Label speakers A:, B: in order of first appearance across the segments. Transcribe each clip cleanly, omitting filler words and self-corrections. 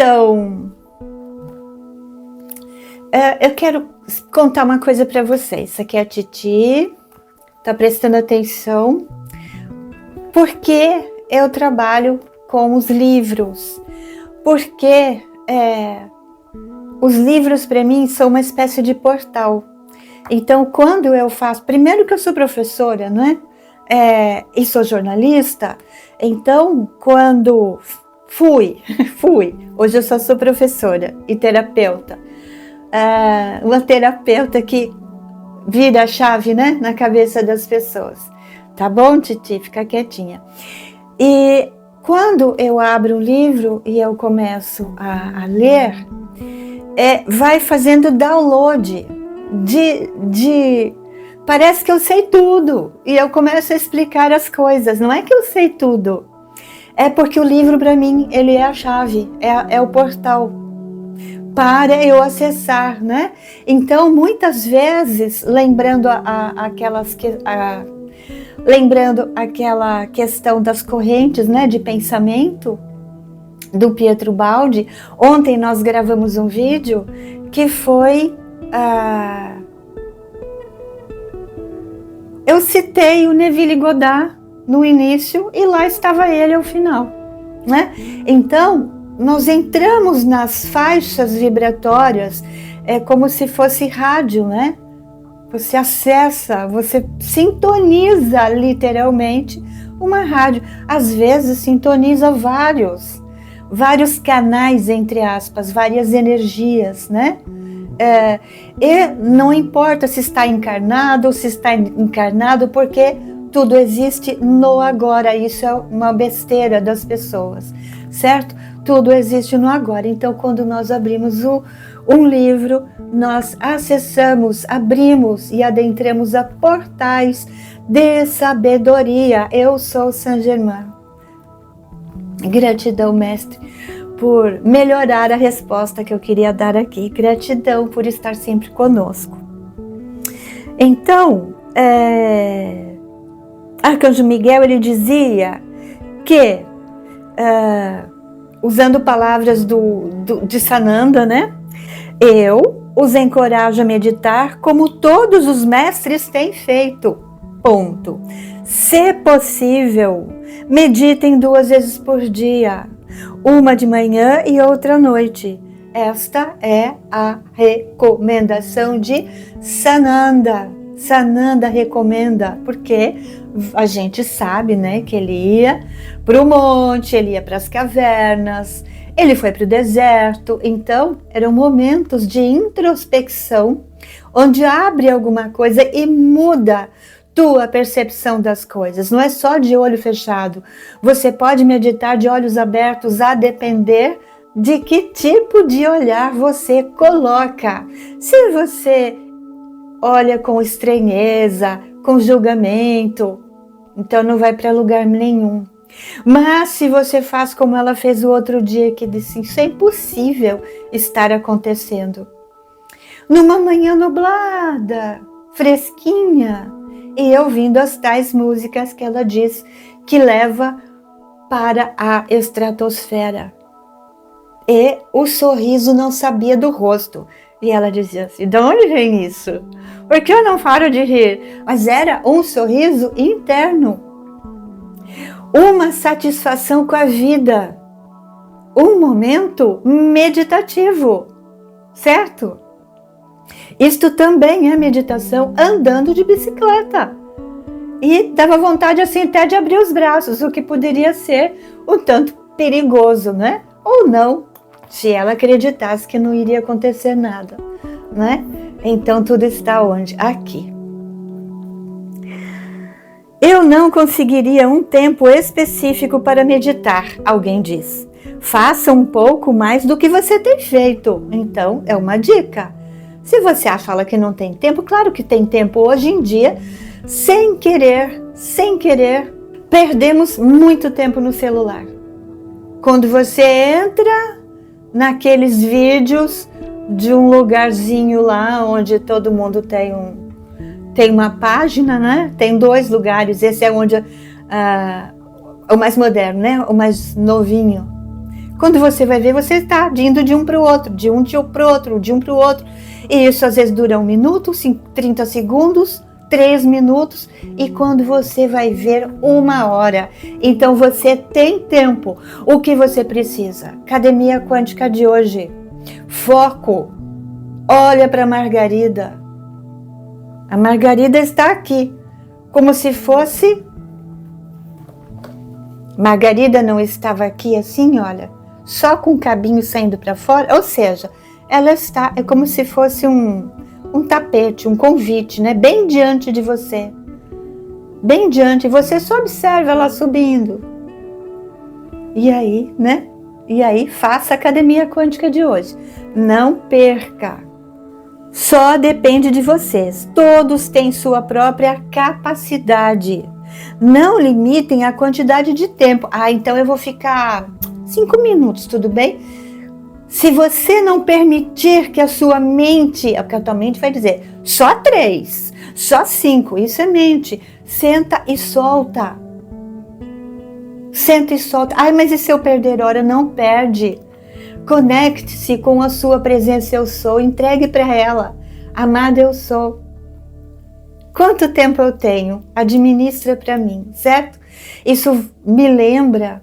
A: Então, eu quero contar uma coisa para vocês. Aqui é a Titi, tá prestando atenção, porque eu trabalho com os livros, porque os livros para mim são uma espécie de portal. Então, quando eu faço, primeiro que eu sou professora, né? E sou jornalista, então quando fui, hoje eu só sou professora e terapeuta, uma terapeuta que vira a chave, né, na cabeça das pessoas, tá bom, Titi? Fica quietinha. E quando eu abro um livro e eu começo a ler, vai fazendo download parece que eu sei tudo, e eu começo a explicar as coisas. Não é que eu sei tudo, é porque o livro para mim, ele é a chave, é o portal para eu acessar, né? Então, muitas vezes, lembrando aquela questão das correntes, né, de pensamento do Pietro Baldi, ontem nós gravamos um vídeo que foi eu citei o Neville Goddard no início e lá estava ele ao final, né? Então, nós entramos nas faixas vibratórias, como se fosse rádio, né? Você acessa, você sintoniza literalmente uma rádio. Às vezes sintoniza vários canais, entre aspas, várias energias, né? E não importa se está encarnado ou se está encarnado, porque tudo existe no agora. Isso é uma besteira das pessoas, certo? Tudo existe no agora. Então, quando nós abrimos um livro, nós acessamos, abrimos e adentramos a portais de sabedoria. Eu sou Saint Germain. Gratidão, mestre, por melhorar a resposta que eu queria dar aqui. Gratidão por estar sempre conosco. Então, Arcanjo Miguel, ele dizia que, usando palavras de Sananda, né? Eu os encorajo a meditar como todos os mestres têm feito. Ponto. Se possível, meditem 2 vezes por dia, uma de manhã e outra à noite. Esta é a recomendação de Sananda. Sananda recomenda, porque a gente sabe, né, que ele ia para o monte, ele ia para as cavernas, ele foi para o deserto. Então, eram momentos de introspecção, onde abre alguma coisa e muda tua percepção das coisas. Não é só de olho fechado. Você pode meditar de olhos abertos, a depender de que tipo de olhar você coloca. Se você olha com estranheza, com julgamento, então não vai para lugar nenhum. Mas se você faz como ela fez o outro dia, que disse: isso é impossível estar acontecendo. Numa manhã nublada, fresquinha, e ouvindo as tais músicas que ela diz que leva para a estratosfera. E o sorriso não sabia do rosto. E ela dizia assim: de onde vem isso? Porque eu não paro de rir. Mas era um sorriso interno. Uma satisfação com a vida. Um momento meditativo. Certo? Isto também é meditação, andando de bicicleta. E dava vontade assim até de abrir os braços, o que poderia ser um tanto perigoso, né? Ou não, se ela acreditasse que não iria acontecer nada, né? Então tudo está onde? Aqui. Eu não conseguiria um tempo específico para meditar, alguém diz. Faça um pouco mais do que você tem feito. Então, é uma dica. Se você fala que não tem tempo, claro que tem tempo. Hoje em dia, sem querer, perdemos muito tempo no celular. Quando você entra naqueles vídeos de um lugarzinho lá onde todo mundo tem uma página, né? Tem 2 lugares, esse é onde o mais moderno, né? O mais novinho. Quando você vai ver, você está indo de um para o outro, de um para o outro, de um para o outro. E isso às vezes dura 1 minuto, 30 segundos, 3 minutos, e quando você vai ver, 1 hora. Então você tem tempo. O que você precisa? Academia Quântica de hoje. Foco. Olha para a Margarida. A Margarida está aqui, como se fosse... Margarida não estava aqui assim, olha, só com o cabinho saindo para fora, ou seja, ela está, é como se fosse um tapete, um convite, né? Bem diante de você, bem diante, você só observa ela subindo. E aí, né? E aí, faça a Academia Quântica de hoje. Não perca. Só depende de vocês. Todos têm sua própria capacidade. Não limitem a quantidade de tempo. Então eu vou ficar 5 minutos, tudo bem? Se você não permitir que a sua mente, porque a tua mente vai dizer, só 3, só 5, isso é mente. Senta e solta. Senta e solta. Mas e se eu perder hora? Não perde. Conecte-se com a sua presença eu sou, entregue para ela. Amada eu sou. Quanto tempo eu tenho? Administra para mim, certo? Isso me lembra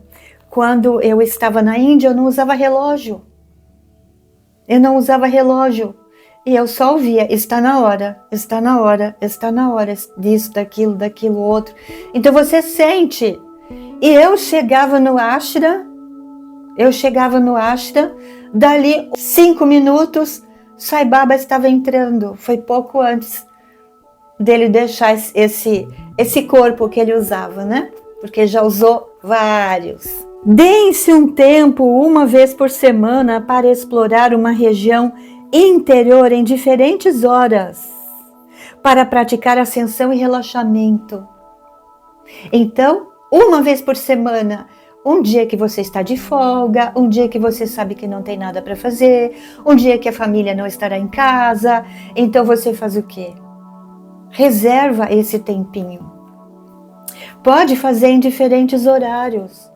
A: quando eu estava na Índia, eu não usava relógio. Eu não usava relógio. E eu só ouvia, está na hora, está na hora, está na hora disso, daquilo, outro. Então você sente. E eu chegava no ashram, dali 5 minutos, Sai Baba estava entrando. Foi pouco antes dele deixar esse corpo que ele usava, né? Porque já usou vários. Deem-se um tempo, 1 vez por semana, para explorar uma região interior em diferentes horas, para praticar ascensão e relaxamento. Então, 1 vez por semana, um dia que você está de folga, um dia que você sabe que não tem nada para fazer, um dia que a família não estará em casa, então você faz o quê? Reserva esse tempinho. Pode fazer em diferentes horários.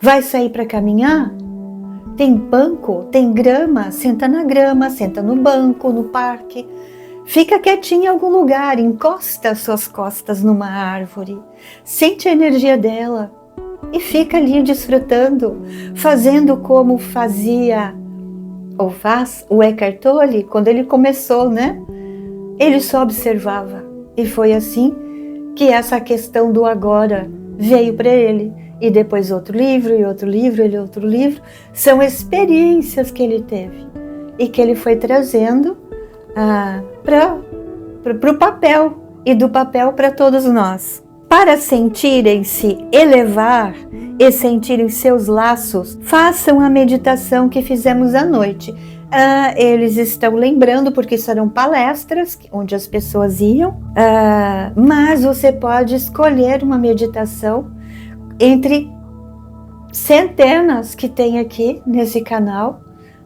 A: Vai sair para caminhar? Tem banco, tem grama, senta na grama, senta no banco, no parque. Fica quietinho em algum lugar, encosta suas costas numa árvore, sente a energia dela e fica ali desfrutando, fazendo como fazia ou faz o Eckhart Tolle quando ele começou, né? Ele só observava e foi assim que essa questão do agora veio para ele. E depois outro livro, e outro livro, e outro livro. São experiências que ele teve e que ele foi trazendo para o papel e do papel para todos nós. Para sentirem-se elevar e sentirem seus laços, façam a meditação que fizemos à noite. Eles estão lembrando porque serão palestras onde as pessoas iam, mas você pode escolher uma meditação entre centenas que tem aqui nesse canal,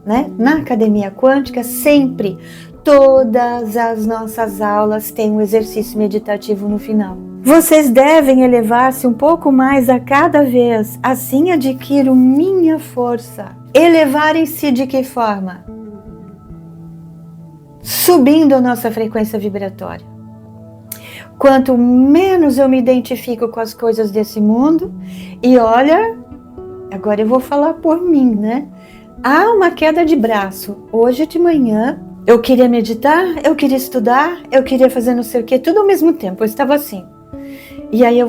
A: né? Na Academia Quântica, sempre, todas as nossas aulas têm um exercício meditativo no final. Vocês devem elevar-se um pouco mais a cada vez, assim adquiro minha força. Elevarem-se de que forma? Subindo a nossa frequência vibratória. Quanto menos eu me identifico com as coisas desse mundo, e olha, agora eu vou falar por mim, né? Há uma queda de braço. Hoje de manhã, eu queria meditar, eu queria estudar, eu queria fazer não sei o que, tudo ao mesmo tempo, eu estava assim. E aí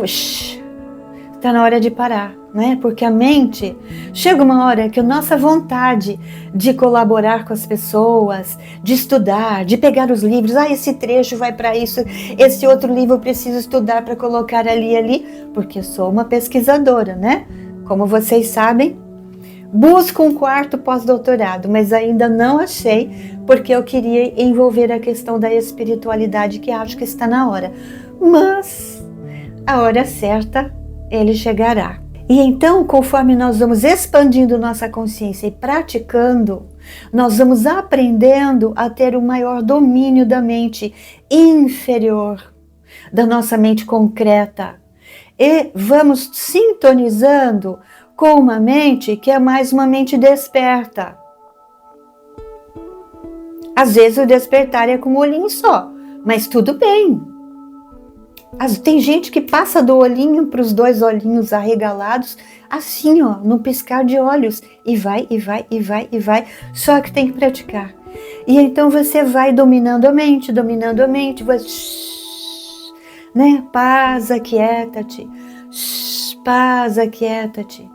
A: está na hora de parar, né? Porque a mente, chega uma hora que a nossa vontade de colaborar com as pessoas, de estudar, de pegar os livros, esse trecho vai para isso, esse outro livro eu preciso estudar para colocar ali, porque eu sou uma pesquisadora, né? Como vocês sabem, busco um 4º pós-doutorado, mas ainda não achei, porque eu queria envolver a questão da espiritualidade, que acho que está na hora. Mas a hora certa, ele chegará. E então, conforme nós vamos expandindo nossa consciência e praticando, nós vamos aprendendo a ter um maior domínio da mente inferior, da nossa mente concreta. E vamos sintonizando com uma mente que é mais uma mente desperta. Às vezes o despertar é com um olhinho só, mas tudo bem. Tem gente que passa do olhinho para os 2 olhinhos arregalados, assim, ó, no piscar de olhos, e vai, e vai, e vai, e vai, só que tem que praticar. E então você vai dominando a mente, vai, né? Paz, aquieta-te, paz, aquieta-te.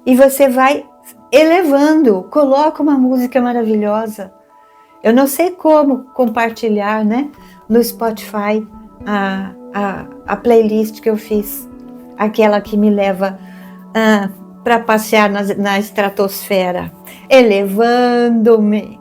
A: E você vai elevando, coloca uma música maravilhosa. Eu não sei como compartilhar, né, no Spotify a playlist que eu fiz, aquela que me leva para passear na estratosfera, elevando-me.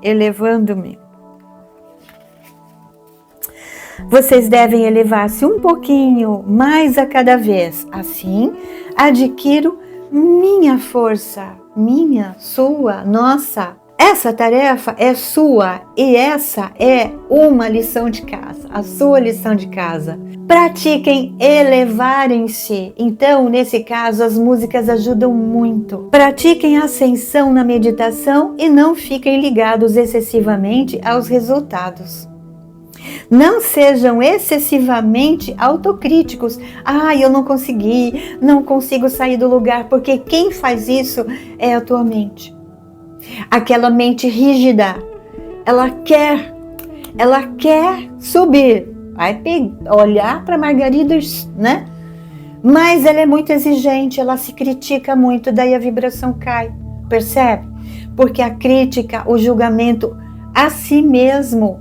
A: Vocês devem elevar-se um pouquinho mais a cada vez. Assim, adquiro minha força, minha, sua, nossa. Essa tarefa é sua e essa é uma lição de casa, a sua lição de casa. Pratiquem elevarem-se. Então, nesse caso, as músicas ajudam muito. Pratiquem a ascensão na meditação e não fiquem ligados excessivamente aos resultados. Não sejam excessivamente autocríticos. Eu não consigo sair do lugar, porque quem faz isso é a tua mente. Aquela mente rígida, ela quer subir, vai olhar para Margarida, né? Mas ela é muito exigente, ela se critica muito, daí a vibração cai, percebe? Porque a crítica, o julgamento a si mesmo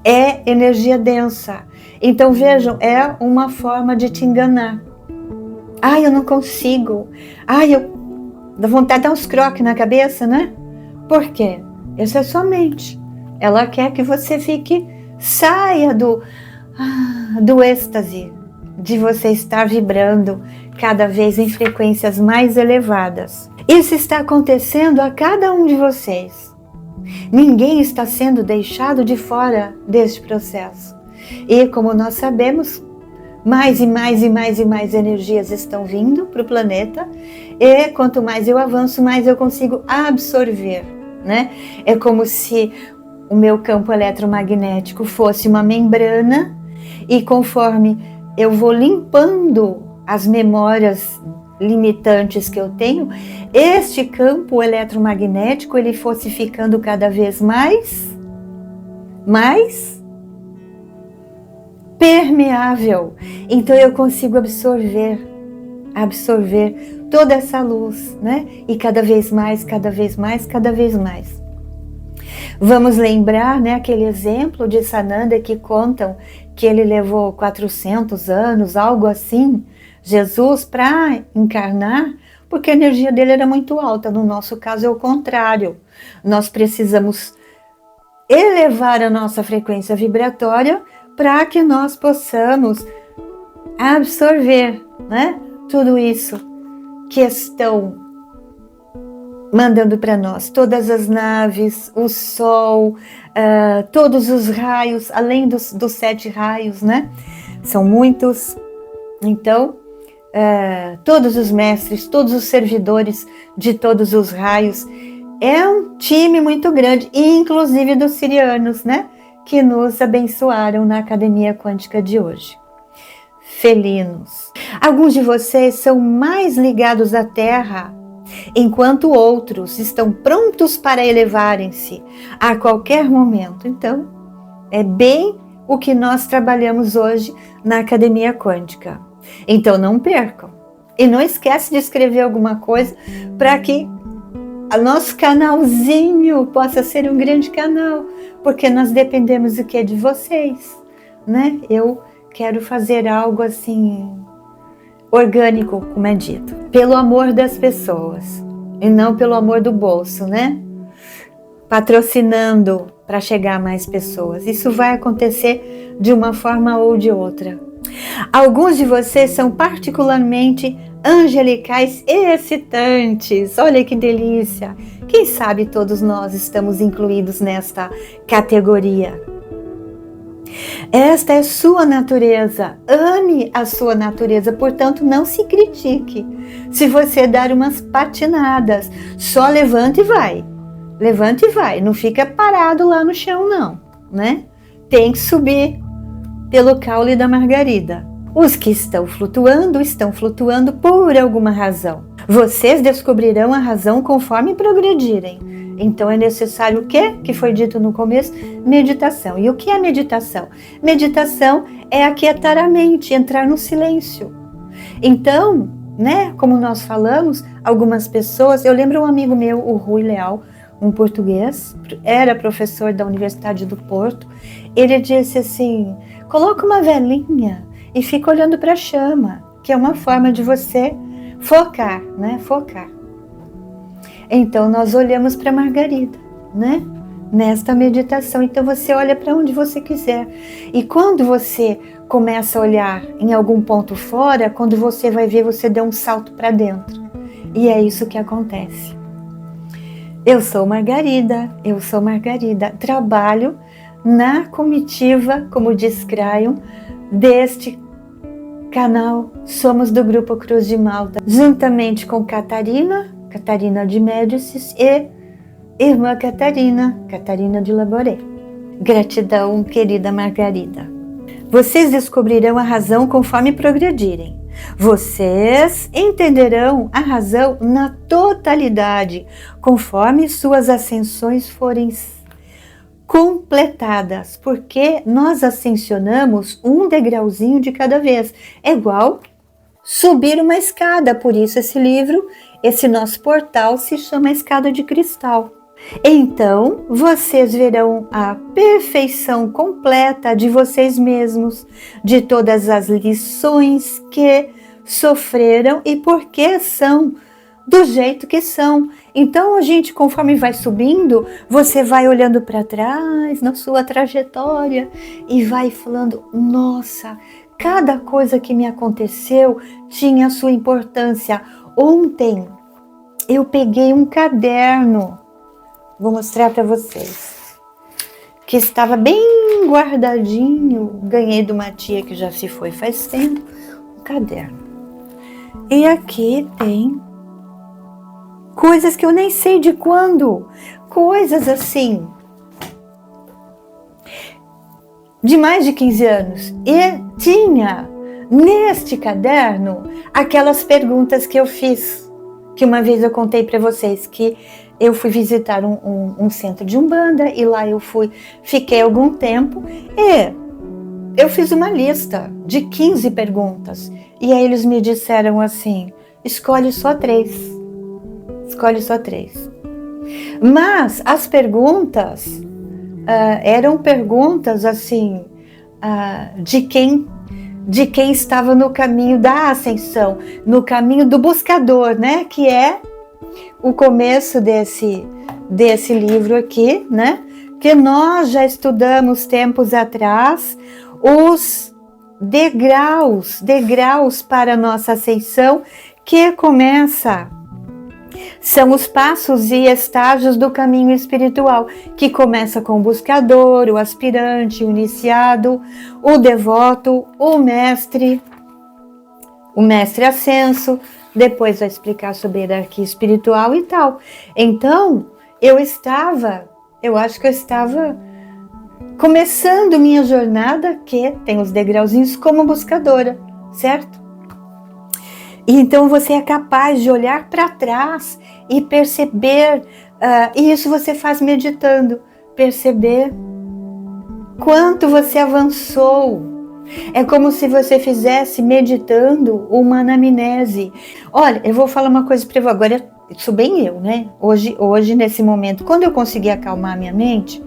A: é energia densa. Então vejam, é uma forma de te enganar. Eu não consigo. Dá vontade de dar uns croques na cabeça, né? Por quê? Essa é a sua mente. Ela quer que você saia do êxtase, de você estar vibrando cada vez em frequências mais elevadas. Isso está acontecendo a cada um de vocês. Ninguém está sendo deixado de fora deste processo. E como nós sabemos, mais e mais e mais e mais energias estão vindo para o planeta, e quanto mais eu avanço, mais eu consigo absorver, né? É como se o meu campo eletromagnético fosse uma membrana, e conforme eu vou limpando as memórias limitantes que eu tenho, este campo eletromagnético ele fosse ficando cada vez mais permeável. Então eu consigo absorver toda essa luz, né? E cada vez mais. Vamos lembrar, né, aquele exemplo de Sananda que contam que ele levou 400 anos, algo assim, Jesus, para encarnar, porque a energia dele era muito alta. No nosso caso é o contrário. Nós precisamos elevar a nossa frequência vibratória para que nós possamos absorver, né, tudo isso que estão mandando para nós, todas as naves, o Sol, todos os raios, além dos 7 raios, né? São muitos. Então, todos os mestres, todos os servidores de todos os raios, é um time muito grande, inclusive dos sirianos, né? Que nos abençoaram na Academia Quântica de hoje. Felinos. Alguns de vocês são mais ligados à Terra, enquanto outros estão prontos para elevarem-se a qualquer momento. Então, é bem o que nós trabalhamos hoje na Academia Quântica. Então, não percam. E não esquece de escrever alguma coisa para que o nosso canalzinho possa ser um grande canal, porque nós dependemos do que é de vocês, né? Eu quero fazer algo assim orgânico, como é dito, pelo amor das pessoas e não pelo amor do bolso, né? Patrocinando para chegar a mais pessoas. Isso vai acontecer de uma forma ou de outra. Alguns de vocês são particularmente angelicais e excitantes. Olha que delícia! Quem sabe todos nós estamos incluídos nesta categoria. Esta é sua natureza. Ame a sua natureza, portanto, não se critique. Se você dar umas patinadas, só levanta e vai. Levanta e vai. Não fica parado lá no chão, não, né? Tem que subir pelo caule da margarida. Os que estão flutuando por alguma razão. Vocês descobrirão a razão conforme progredirem. Então é necessário o quê? Que foi dito no começo? Meditação. E o que é meditação? Meditação é aquietar a mente, entrar no silêncio. Então, né, como nós falamos, algumas pessoas, eu lembro um amigo meu, o Rui Leal, um português, era professor da Universidade do Porto, ele disse assim, coloca uma velinha e fica olhando para a chama, que é uma forma de você focar, né, focar. Então, nós olhamos para Margarida, né? Nesta meditação. Então, você olha para onde você quiser. E quando você começa a olhar em algum ponto fora, quando você vai ver, você dá um salto para dentro. E é isso que acontece. Eu sou Margarida. Trabalho na comitiva, como diz Crayon, deste canal. Somos do Grupo Cruz de Malta, juntamente com Catarina de Médicis e irmã Catarina de Laboré. Gratidão, querida Margarida. Vocês descobrirão a razão conforme progredirem. Vocês entenderão a razão na totalidade, conforme suas ascensões forem completadas, porque nós ascensionamos um degrauzinho de cada vez. É igual subir uma escada, por isso esse livro, esse nosso portal se chama Escada de Cristal. Então, vocês verão a perfeição completa de vocês mesmos, de todas as lições que sofreram e por que são do jeito que são. Então, a gente, conforme vai subindo, você vai olhando para trás na sua trajetória e vai falando, nossa, cada coisa que me aconteceu tinha a sua importância. Ontem eu peguei um caderno, vou mostrar para vocês, que estava bem guardadinho, ganhei de uma tia que já se foi faz tempo, um caderno. E aqui tem coisas que eu nem sei de quando, coisas assim, de mais de 15 anos. E tinha neste caderno aquelas perguntas que eu fiz, que uma vez eu contei para vocês, que eu fui visitar um centro de Umbanda e lá eu fiquei algum tempo e eu fiz uma lista de 15 perguntas. E aí eles me disseram assim, escolhe só 3. Mas as perguntas eram perguntas assim, de quem estava no caminho da ascensão, no caminho do buscador, né? Que é o começo desse livro aqui, né? Que nós já estudamos tempos atrás, os degraus para a nossa ascensão, que começa, são os passos e estágios do caminho espiritual, que começa com o buscador, o aspirante, o iniciado, o devoto, o mestre ascenso, depois vai explicar sobre a hierarquia espiritual e tal. Então, eu acho que eu estava começando minha jornada, que tem os degrauzinhos, como buscadora, certo? E então você é capaz de olhar para trás e perceber, e isso você faz meditando, perceber quanto você avançou. É como se você fizesse meditando uma anamnese. Olha, eu vou falar uma coisa para você agora, sou bem eu, né? Hoje, nesse momento, quando eu consegui acalmar a minha mente,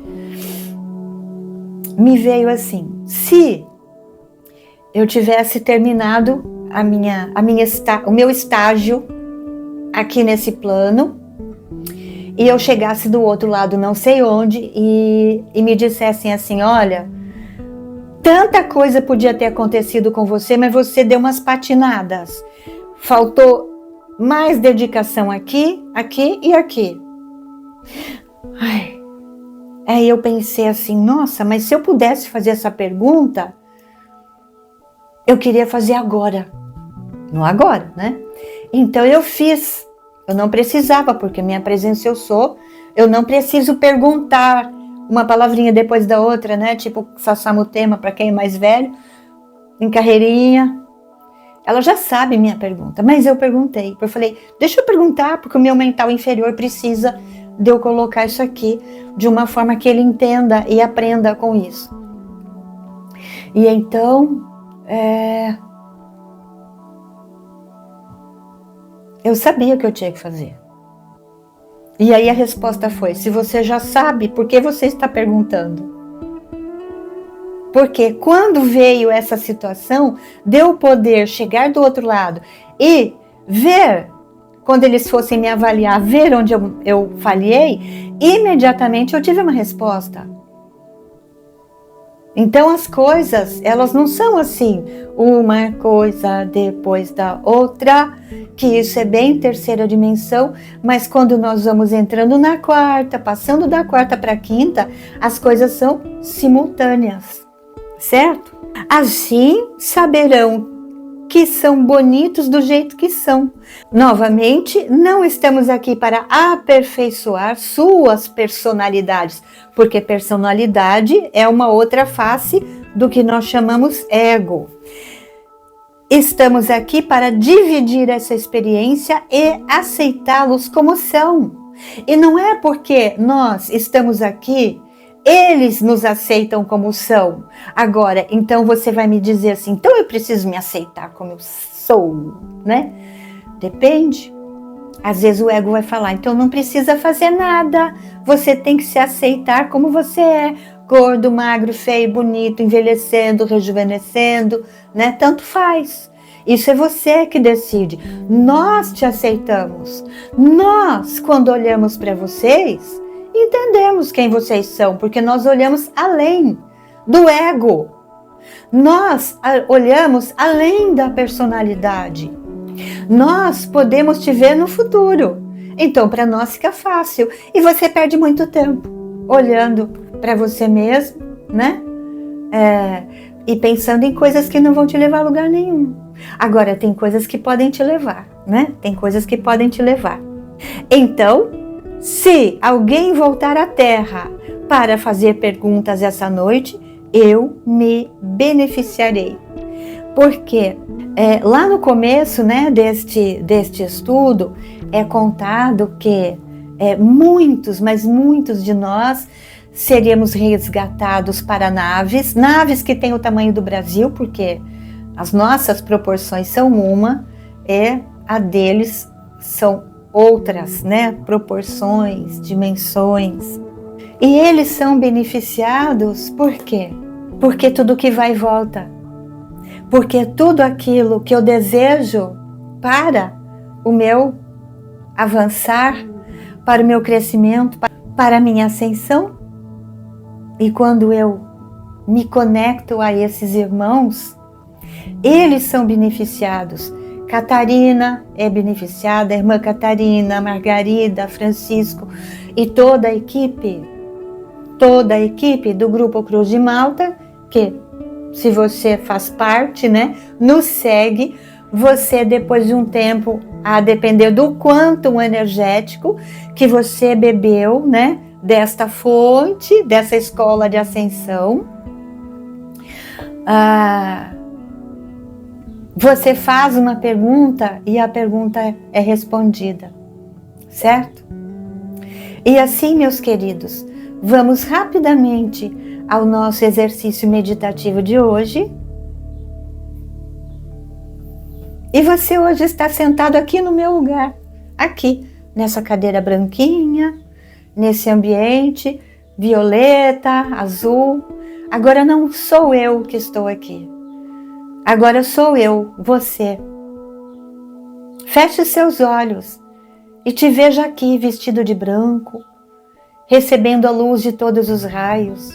A: me veio assim, se eu tivesse terminado o meu estágio aqui nesse plano e eu chegasse do outro lado, não sei onde, e me dissessem assim, olha, tanta coisa podia ter acontecido com você, mas você deu umas patinadas, faltou mais dedicação aqui e aqui. Ai, Aí eu pensei assim, nossa, mas se eu pudesse fazer essa pergunta, eu queria fazer agora. Não agora, né? Então eu fiz. Eu não precisava, porque minha presença eu sou. Eu não preciso perguntar uma palavrinha depois da outra, né? Tipo Sassamutema, para quem é mais velho, em carreirinha. Ela já sabe minha pergunta, mas eu perguntei. Eu falei, deixa eu perguntar, porque o meu mental inferior precisa de eu colocar isso aqui de uma forma que ele entenda e aprenda com isso. E então, eu sabia o que eu tinha que fazer. E aí a resposta foi, se você já sabe, por que você está perguntando? Porque quando veio essa situação, de eu poder chegar do outro lado e ver, quando eles fossem me avaliar, ver onde eu falhei, imediatamente eu tive uma resposta. Então as coisas, elas não são assim, uma coisa depois da outra, que isso é bem terceira dimensão, mas quando nós vamos entrando na quarta, passando da quarta para a quinta, as coisas são simultâneas, certo? Assim saberão que são bonitos do jeito que são. Novamente, não estamos aqui para aperfeiçoar suas personalidades, porque personalidade é uma outra face do que nós chamamos ego. Estamos aqui para dividir essa experiência e aceitá-los como são. E não é porque nós estamos aqui, eles nos aceitam como são. Agora, então você vai me dizer assim, então eu preciso me aceitar como eu sou, né? Depende. Às vezes o ego vai falar, então não precisa fazer nada, você tem que se aceitar como você é, gordo, magro, feio, bonito, envelhecendo, rejuvenescendo, né? Tanto faz. Isso é você que decide. Nós te aceitamos. Nós, quando olhamos para vocês, entendemos quem vocês são, porque nós olhamos além do ego. Nós olhamos além da personalidade. Nós podemos te ver no futuro. Então, para nós fica fácil. E você perde muito tempo olhando para você mesmo, né? E pensando em coisas que não vão te levar a lugar nenhum. Agora, tem coisas que podem te levar, né? Tem coisas que podem te levar. Então, se alguém voltar à Terra para fazer perguntas essa noite, eu me beneficiarei. Porque lá no começo, né, deste estudo, é contado que muitos, mas muitos de nós seríamos resgatados para naves que têm o tamanho do Brasil, porque as nossas proporções são uma, e a deles são outras, né, proporções, dimensões. E eles são beneficiados por quê? Porque tudo que vai volta. Porque tudo aquilo que eu desejo para o meu avançar, para o meu crescimento, para a minha ascensão, e quando eu me conecto a esses irmãos, eles são beneficiados. Catarina é beneficiada, a irmã Catarina, Margarida, Francisco e toda a equipe do Grupo Cruz de Malta, que se você faz parte, né, nos segue, você depois de um tempo, a depender do quantum energético que você bebeu, né, desta fonte, dessa escola de ascensão, você faz uma pergunta e a pergunta é respondida, certo? E assim, meus queridos, vamos rapidamente ao nosso exercício meditativo de hoje. E você hoje está sentado aqui no meu lugar, aqui, nessa cadeira branquinha, nesse ambiente violeta, azul. Agora não sou eu que estou aqui. Agora sou eu, você. Feche os seus olhos e te veja aqui vestido de branco, recebendo a luz de todos os raios.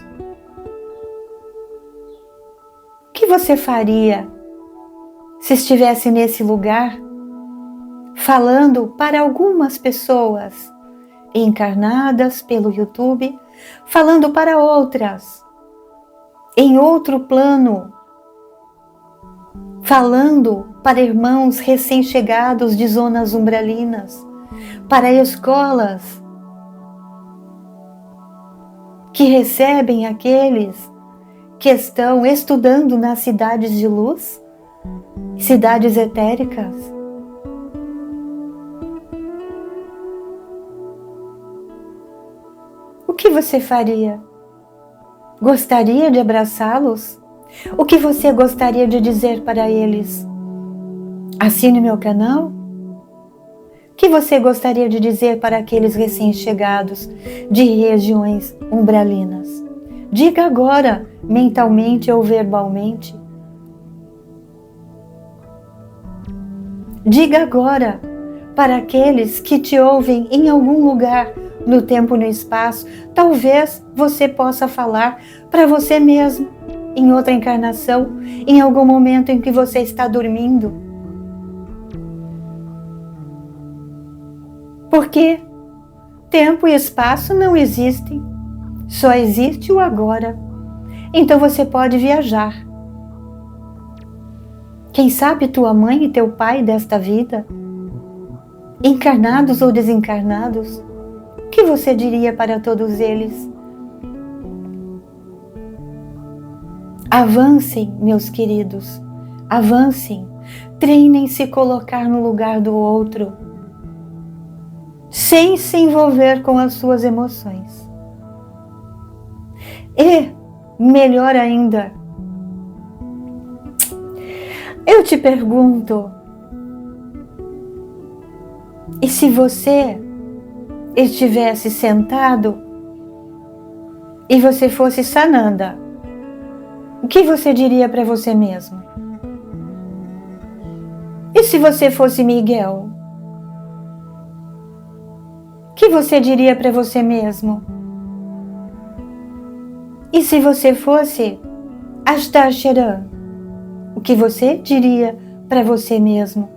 A: O que você faria se estivesse nesse lugar, falando para algumas pessoas encarnadas pelo YouTube, falando para outras, em outro plano, falando para irmãos recém-chegados de zonas umbralinas, para escolas que recebem aqueles que estão estudando nas cidades de luz, cidades etéricas. O que você faria? Gostaria de abraçá-los? O que você gostaria de dizer para eles? Assine meu canal? O que você gostaria de dizer para aqueles recém-chegados de regiões umbralinas? Diga agora, mentalmente ou verbalmente. Diga agora para aqueles que te ouvem em algum lugar, no tempo e no espaço. Talvez você possa falar para você mesmo, em outra encarnação, em algum momento em que você está dormindo. Porque tempo e espaço não existem, só existe o agora. Então você pode viajar. Quem sabe tua mãe e teu pai desta vida, encarnados ou desencarnados, o que você diria para todos eles? Avancem, meus queridos, avancem, treinem se colocar no lugar do outro, sem se envolver com as suas emoções. E, melhor ainda, eu te pergunto, e se você estivesse sentado e você fosse Sananda, o que você diria para você mesmo? E se você fosse Miguel? O que você diria para você mesmo? E se você fosse Ashtar-Sheran? O que você diria para você mesmo?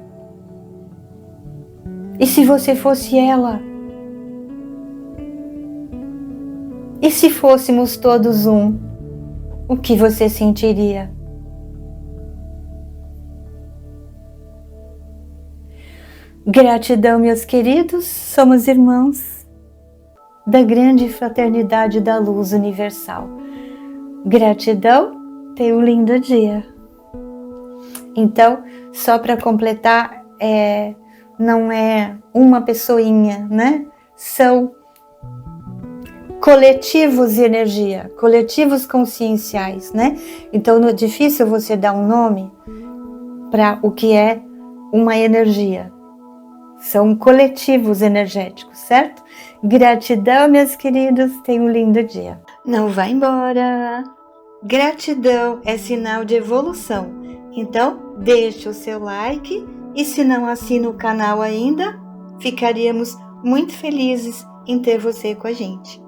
A: E se você fosse ela? E se fôssemos todos um? O que você sentiria? Gratidão, meus queridos, somos irmãos da grande fraternidade da luz universal. Gratidão, tenha um lindo dia. Então, só para completar, não é uma pessoinha, né? São coletivos de energia, coletivos conscienciais, né? Então, não é difícil você dar um nome para o que é uma energia. São coletivos energéticos, certo? Gratidão, meus queridos, tenham um lindo dia. Não vá embora! Gratidão é sinal de evolução. Então, deixe o seu like e se não assina o canal ainda, ficaríamos muito felizes em ter você com a gente.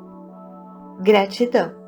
A: Gratidão!